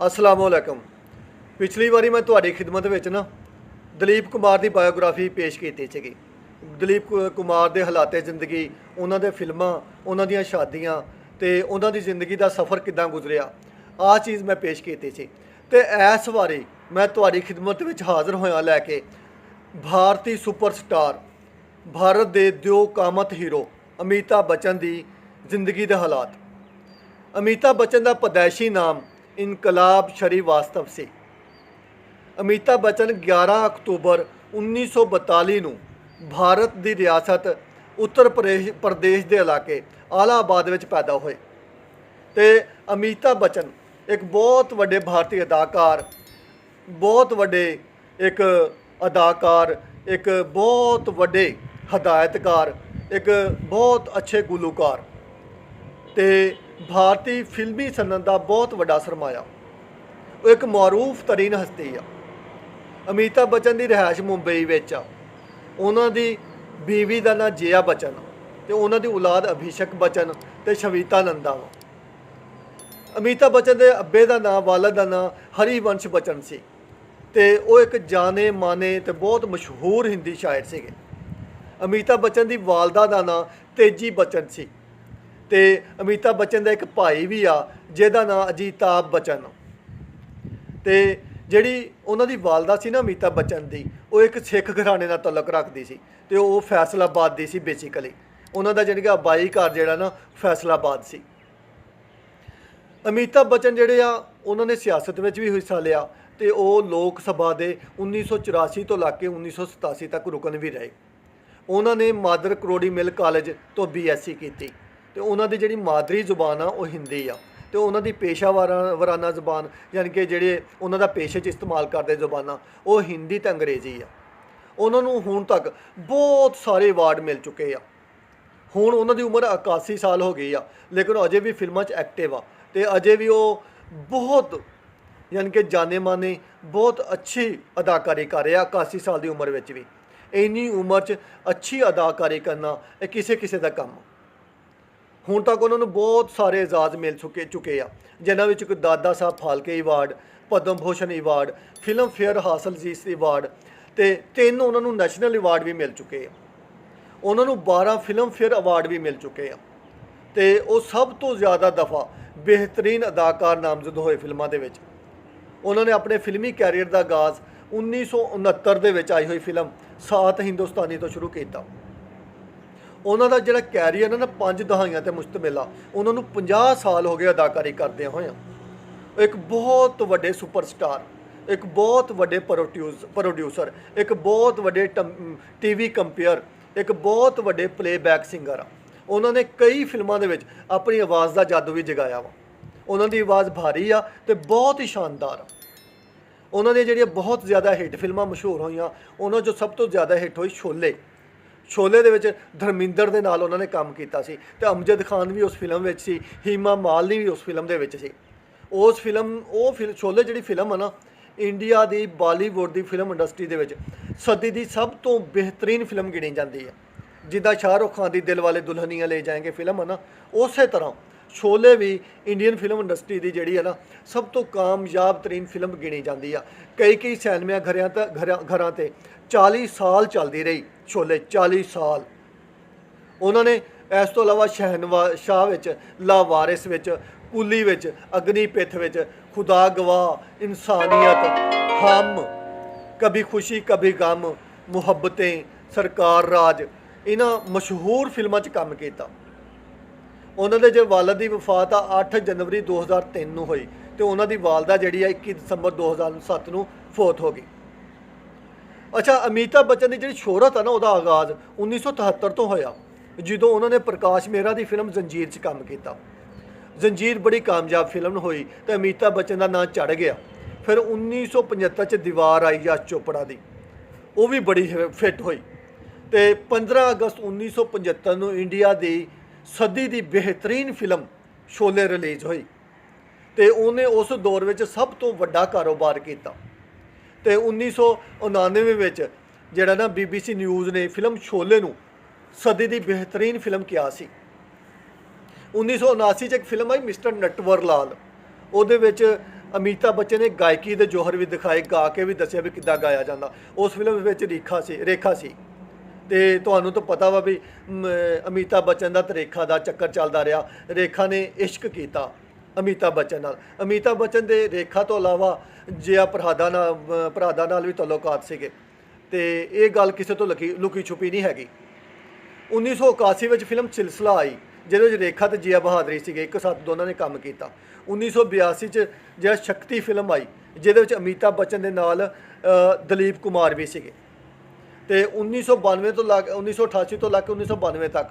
असलामुअलैकुम। पिछली वारी मैं तुहाडी खिदमत विच ना दलीप कुमार की बायोग्राफी पेश की सीगी। दलीप कुमार के हालात जिंदगी, उन्होंने फिल्मां, उन्होंने शादियां ते उन्हों की जिंदगी का सफ़र किदां गुजरिया, आ चीज़ मैं पेश की सी। ते इस वारी मैं तुहाडी खिदमत विच हाज़र होया लैके भारती सुपरस्टार, भारत के दियो कामत हीरो अमिताभ बच्चन की जिंदगी के हालात। अमिताभ बच्चन का पैदाइशी नाम इनकलाब श्रीवास्तव से। अमिताभ बच्चन 11 अक्तूबर 1942 ਨੂੰ भारत की रियासत उत्तर प्रदेश के इलाके आलाबाद में पैदा होए। तो अमिताभ बच्चन एक बहुत वड्डे भारतीय अदाकार, बहुत वड्डे एक अदाकार, एक बहुत वड्डे हदायतकार, एक बहुत अच्छे गुलूकार ते भारतीय फिल्मी सनत का बहुत वड्डा सरमाया। वो एक मरूफ तरीन हस्ती आ। अमिताभ बच्चन की रिहायश मुंबई विच आ। उन्हों की बीवी का नाम जया बच्चन तो उन्हों की औलाद अभिषेक बच्चन तो शविता नंदा वा। अमिताभ बच्चन के अब्बे का नाम, वालद का नाम हरिवंश बच्चन से। तो वो एक जाने माने तो बहुत मशहूर हिंदी शायर से। अमिताभ बच्चन की वालदा का नाम तेजी बच्चन सी। तो अमिताभ बच्चन का एक भाई भी आ जिहदा नाम अजीताभ बच्चन। तो जिहड़ी उन्हां दी वालदा सी ना अमिताभ बच्चन की, वो एक सिख घराने नाल तलक रखती सी। तो वो फैसलाबाद दी सी बेसिकली। उन्हां दा जाणी कि आबाई घर जिहड़ा ना फैसलाबाद सी। अमिताभ बच्चन जिहड़े आ उन्होंने सियासत में भी हिस्सा लिया। तो वो लोक सभा के 1984 तो लग के 1987 तक रुकन भी रहे। उन्होंने मादर करोड़ी मिल कॉलेज तो BSc की। तो उन्होंने जिहड़ी मादरी जुबान आ वो हिंदी आ। तो उन्होंने पेशावराना जुबान यानी कि जिहड़े उन्होंने पेशे इस्तेमाल करते जुबाना वो हिंदी तो अंग्रेजी आ। उन्होंने हुण तक बहुत सारे अवार्ड मिल चुके आ। हुण उन्होंने उम्र 81 साल हो गई आ, लेकिन अजे भी फिल्मां च एक्टिव आ। तो अजे भी वो बहुत यानी कि जाने माने बहुत अच्छी अदाकारी कर रहे 81 साल की उम्र में भी। इन्नी उम्र च अच्छी अदाकारी करना ये किसे किसे का काम। हुण तक उन्होंने बहुत सारे एजाज़ मिल चुके आ, जिन्हां विच कोई Dada Saheb Phalke award, Padma Bhushan award, film fair हासिल जीत अवार्ड, तो 3 उन्होंने नैशनल अवार्ड भी मिल चुके हैं। उन्होंने 12 फिल्म फेयर अवार्ड भी मिल चुके हैं। तो वो सब तो ज़्यादा दफ़ा बेहतरीन अदाकार नामजद होए फिल्मों के विच। उन्होंने अपने फिल्मी कैरियर का आगाज़ 1969 के आई हुई फिल्म सात हिंदुस्तानी तो शुरू किया। उन्होंने जोड़ा कैरियर है ना 5 दहाइयां ते मुश्तमिल आ। उन्होंने 50 साल हो गए अदाकारी करदे होए। एक बहुत वड्डे सुपरस्टार, एक बहुत वड्डे प्रोड्यूसर, एक बहुत वड्डे TV कंपेयर, एक बहुत वड्डे प्लेबैक सिंगर आ। उन्होंने कई फिल्मों के विच अपनी आवाज़ का जादू भी जगाया वा। उन्होंने आवाज़ भारी आ ते बहुत ही शानदार आ। उन्होंने जिहड़ियां बहुत ज़्यादा हिट फिल्मां मशहूर होईयां, उन्होंने जो सब तो ज़्यादा हिट हुई शोले। शोले दे विच धर्मिंदर दे नाल उन्होंने काम किया सी ते अमजद खान भी उस फिल्म में सी, हीमा मालिनी भी उस फिल्म दे विच सी। उस फिल्म शोले जिहड़ी फिल्म है ना, इंडिया की बॉलीवुड की फिल्म इंडस्ट्री दे विच सदी की सब तो बेहतरीन फिल्म गिनी जाती है। जिद्दां शाहरुख खान की दिल वाले दुल्हनिया ले जाएंगे फिल्म है ना, उस तरह शोले भी इंडियन फिल्म इंडस्ट्री की जिहड़ी है ना सब तो कामयाब तरीन फिल्म गिनी जाती है। कई सैनमिया घरां ते 40 साल चलती रही शोले, 40 साल। उन्होंने इस तो इलावा शहनशाह विच, लावारिस विच, कुली विच, अग्निपिथ विच, खुदा गवाह, इंसानियत, हम, कभी खुशी कभी गम, मुहब्बतें, सरकार राज, इन्हां मशहूर फिल्मां च काम किया। उन्होंने जो वालद की वफात 8 जनवरी 2003 को हुई। तो उन्होंने वालदा जी 21 दिसंबर 2007 को फोत हो गई। अच्छा, अमिताभ बच्चन की जी शोहरत है ना, वह आगाज़ 1973 तो होया, जो उन्होंने प्रकाश मेहरा की फिल्म जंजीर च काम किया। जंजीर बड़ी कामयाब फिल्म हुई तो अमिताभ बच्चन का नाम चढ़ गया। फिर 1975 च दीवार आई यश चोपड़ा की, वो भी बड़ी फिट हुई। तो 15 अगस्त 1975 को इंडिया की सदी की बेहतरीन फिल्म शोले रिलीज़ हुई। तो उन्हें उस दौर में सब तो वड्डा कारोबार किया। तो 1999 में जोड़ा ना BBC न्यूज़ ने फिल्म शोले नूं सदी की बेहतरीन फिल्म किया सी। 1979 च एक फिल्म आई मिस्टर नटवर लाल। उहदे विच ਅਮਿਤਾਭ ਬੱਚਨ ਨੇ ਗਾਇਕੀ ਦੇ ਜੋਹਰ ਵੀ ਦਿਖਾਏ, ਗਾ ਕੇ ਵੀ ਦੱਸਿਆ ਵੀ ਕਿੱਦਾਂ ਗਾਇਆ ਜਾਂਦਾ। ਉਸ ਫਿਲਮ ਵਿੱਚ ਰੇਖਾ ਸੀ ਤੇ ਤੁਹਾਨੂੰ ਤਾਂ ਪਤਾ ਵਾ ਵੀ ਅਮਿਤਾਭ ਬੱਚਨ ਦਾ ਤੇ ਰੇਖਾ ਦਾ ਚੱਕਰ ਚੱਲਦਾ ਰਿਹਾ। ਰੇਖਾ ਨੇ ਇਸ਼ਕ ਕੀਤਾ ਅਮਿਤਾਭ ਬੱਚਨ ਨਾਲ। ਅਮਿਤਾਭ ਬੱਚਨ ਦੇ ਰੇਖਾ ਤੋਂ ਇਲਾਵਾ ਜਿਆ ਪ੍ਰਹਾਦਾ ਨਾਲ ਵੀ ਤਾਲੁਕਾਤ ਸੀਗੇ ਤੇ ਇਹ ਗੱਲ ਕਿਸੇ ਤੋਂ ਲੁਕੀ ਛੁਪੀ ਨਹੀਂ ਹੈਗੀ। 1981 ਵਿੱਚ ਫਿਲਮ ਸਿਲਸਿਲਾ ਆਈ, ਜਿਹਦੇ ਵਿੱਚ ਰੇਖਾ ਤੇ ਜੀਆ ਬਹਾਦਰੀ ਸੀਗੇ, ਇੱਕ ਸਾਥ ਦੋਨਾਂ ਨੇ ਕੰਮ ਕੀਤਾ। 1982 ਚ ਜਿਹੜਾ ਸ਼ਕਤੀ ਫਿਲਮ ਆਈ, ਜਿਹਦੇ ਵਿੱਚ ਅਮਿਤਾਭ ਬੱਚਨ ਦੇ ਨਾਲ ਦਲੀਪ ਕੁਮਾਰ ਵੀ ਸੀਗੇ। ਤੇ 1992 ਤੋਂ ਲੈ ਕੇ 1988 ਤੋਂ ਲੈ ਕੇ 1992 ਤੱਕ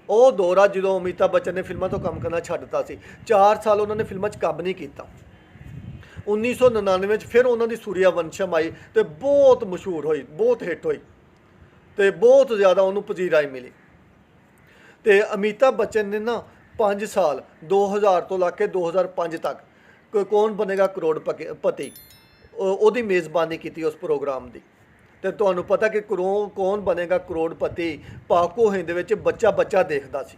ਉਹ ਦੌਰ ਆ ਜਦੋਂ ਅਮਿਤਾਭ ਬੱਚਨ ਨੇ ਫਿਲਮਾਂ ਤੋਂ ਕੰਮ ਕਰਨਾ ਛੱਡ ਦਿੱਤਾ ਸੀ। 4 ਸਾਲ ਉਹਨਾਂ ਨੇ ਫਿਲਮਾਂ 'ਚ ਕੰਮ ਨਹੀਂ ਕੀਤਾ। 1999 'ਚ ਫਿਰ ਉਹਨਾਂ ਦੀ ਸੂਰਿਆਵੰਸ਼ਮ ਆਈ ਤੇ ਬਹੁਤ ਮਸ਼ਹੂਰ ਹੋਈ, ਬਹੁਤ ਹਿੱਟ ਹੋਈ ਤੇ ਬਹੁਤ ਜ਼ਿਆਦਾ ਉਹਨੂੰ ਪਜ਼ੀਰਾਈ ਮਿਲੀ। ਤੇ ਅਮਿਤਾਭ ਬੱਚਨ ਨੇ ਨਾ 5 ਸਾਲ 2000 ਤੋਂ ਲੈ ਕੇ 2005 ਤੱਕ ਕੌਣ ਬਣੇਗਾ ਕਰੋੜਪਤੀ ਉਹਦੀ ਮੇਜ਼ਬਾਨੀ ਕੀਤੀ ਉਸ ਪ੍ਰੋਗਰਾਮ ਦੀ। ਤੇ ਤੁਹਾਨੂੰ ਪਤਾ ਕਿ ਕੌਣ ਬਣੇਗਾ ਕਰੋੜਪਤੀ ਪਾਕੋ ਹਿੰਦ ਵਿੱਚ ਬੱਚਾ ਦੇਖਦਾ ਸੀ।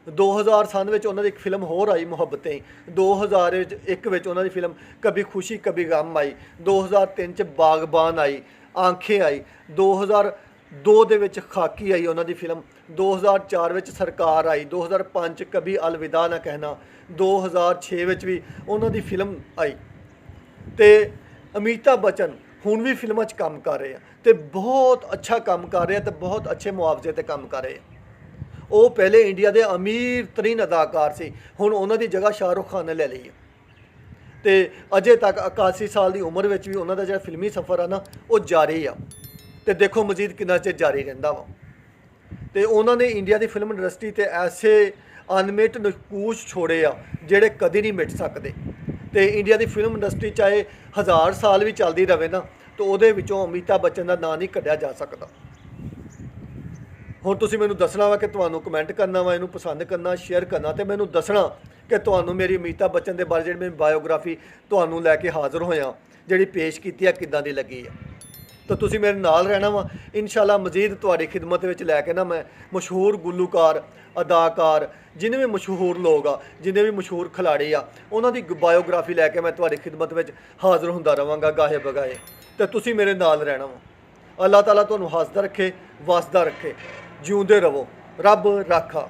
2000 ਵਿੱਚ ਉਹਨਾਂ ਦੀ ਇੱਕ ਫਿਲਮ ਹੋਰ ਆਈ ਮੁਹੱਬਤੇਂ। 2001 ਵਿੱਚ ਉਹਨਾਂ ਦੀ ਫਿਲਮ ਕਭੀ ਖੁਸ਼ੀ ਕਭੀ ਗਮ ਆਈ। 2003 'ਚ ਬਾਗਬਾਨ ਆਈ, ਆਂਖੇ ਆਈ। 2002 ਦੇ ਵਿੱਚ ਖਾਕੀ ਆਈ ਉਹਨਾਂ ਦੀ ਫਿਲਮ। 2004 ਵਿੱਚ ਸਰਕਾਰ ਆਈ। 2005 'ਚ ਕਭੀ ਅਲਵਿਦਾ ਨਾ ਕਹਿਣਾ। 2006 ਵਿੱਚ ਵੀ ਉਹਨਾਂ ਦੀ ਫਿਲਮ ਆਈ। ਤੇ ਅਮਿਤਾਭ ਬੱਚਨ ਹੁਣ ਵੀ ਫਿਲਮਾਂ 'ਚ ਕੰਮ ਕਰ ਰਹੇ ਆ ਤੇ ਬਹੁਤ ਅੱਛਾ ਕੰਮ ਕਰ ਰਹੇ ਆ ਤੇ ਬਹੁਤ ਅੱਛੇ ਮੁਆਵਜ਼ੇ 'ਤੇ ਕੰਮ ਕਰ ਰਹੇ ਆ। ਉਹ ਪਹਿਲੇ ਇੰਡੀਆ ਦੇ ਅਮੀਰ ਤਰੀਨ ਅਦਾਕਾਰ ਸੀ, ਹੁਣ ਉਹਨਾਂ ਦੀ ਜਗ੍ਹਾ ਸ਼ਾਹਰੁਖ ਖਾਨ ਨੇ ਲੈ ਲਈ ਹੈ। ਤੇ ਅਜੇ ਤੱਕ 81 ਸਾਲ ਦੀ ਉਮਰ ਵਿੱਚ ਵੀ ਉਹਨਾਂ ਦਾ ਜਿਹੜਾ ਫਿਲਮੀ ਸਫ਼ਰ ਆ ਨਾ ਉਹ ਜਾਰੀ ਆ ਤੇ ਦੇਖੋ ਮਜ਼ੀਦ ਕਿੰਨਾ ਚਿਰ ਜਾਰੀ ਰਹਿੰਦਾ ਵਾ। ਤੇ ਉਹਨਾਂ ਨੇ ਇੰਡੀਆ ਦੀ ਫਿਲਮ ਇੰਡਸਟਰੀ ਤੇ ਐਸੇ ਅਨਮਿਟ ਨਕੂਸ਼ ਛੋੜੇ ਆ ਜਿਹੜੇ ਕਦੇ ਨਹੀਂ ਮਿਟ ਸਕਦੇ। ਤੇ ਇੰਡੀਆ ਦੀ ਫਿਲਮ ਇੰਡਸਟਰੀ ਚਾਹੇ 1000 ਸਾਲ ਵੀ ਚੱਲਦੀ ਰਹੇ ਨਾ ਤਾਂ ਉਹਦੇ ਵਿੱਚੋਂ ਅਮਿਤਾਭ ਬੱਚਨ ਦਾ ਨਾਂ ਨਹੀਂ ਕੱਢਿਆ ਜਾ ਸਕਦਾ। ਹੁਣ ਤੁਸੀਂ ਮੈਨੂੰ ਦੱਸਣਾ ਵਾ ਕਿ ਤੁਹਾਨੂੰ ਕਮੈਂਟ ਕਰਨਾ ਵਾ, ਇਹਨੂੰ ਪਸੰਦ ਕਰਨਾ, ਸ਼ੇਅਰ ਕਰਨਾ ਤੇ ਮੈਨੂੰ ਦੱਸਣਾ ਕਿ ਤੁਹਾਨੂੰ ਮੇਰੀ ਅਮਿਤਾਭ ਬੱਚਨ ਦੇ ਬਾਰੇ ਜਿਹੜੀ ਮੈਂ ਬਾਇਓਗ੍ਰਾਫੀ ਤੁਹਾਨੂੰ ਲੈ ਕੇ ਹਾਜ਼ਰ ਹੋਇਆ ਜਿਹੜੀ ਪੇਸ਼ ਕੀਤੀ ਆ ਕਿੱਦਾਂ ਦੀ ਲੱਗੀ ਆ। ਤਾਂ ਤੁਸੀਂ ਮੇਰੇ ਨਾਲ ਰਹਿਣਾ ਵਾ ਇਨਸ਼ਾਅੱਲਾ। ਮਜ਼ੀਦ ਤੁਹਾਡੀ ਖਿਦਮਤ ਵਿੱਚ ਲੈ ਕੇ ਨਾ ਮੈਂ ਮਸ਼ਹੂਰ ਗੁਲੂਕਾਰ, ਅਦਾਕਾਰ, ਜਿੰਨੇ ਵੀ ਮਸ਼ਹੂਰ ਲੋਕ ਆ, ਜਿੰਨੇ ਵੀ ਮਸ਼ਹੂਰ ਖਿਲਾੜੀ ਆ, ਉਹਨਾਂ ਦੀ ਬਾਇਓਗ੍ਰਾਫੀ ਲੈ ਕੇ ਮੈਂ ਤੁਹਾਡੀ ਖਿਦਮਤ ਵਿੱਚ ਹਾਜ਼ਰ ਹੁੰਦਾ ਰਹਾਂਗਾ ਗਾਹੇ ਬਗਾਏ। ਤੇ ਤੁਸੀਂ ਮੇਰੇ ਨਾਲ ਰਹਿਣਾ ਵਾ। ਅੱਲਾਹ ਤਾਲਾ ਤੁਹਾਨੂੰ ਹੱਸਦਾ ਰੱਖੇ, ਵਸਦਾ ਰੱਖੇ। ਜਿਉਂਦੇ ਰਹੋ। ਰੱਬ ਰਾਖਾ।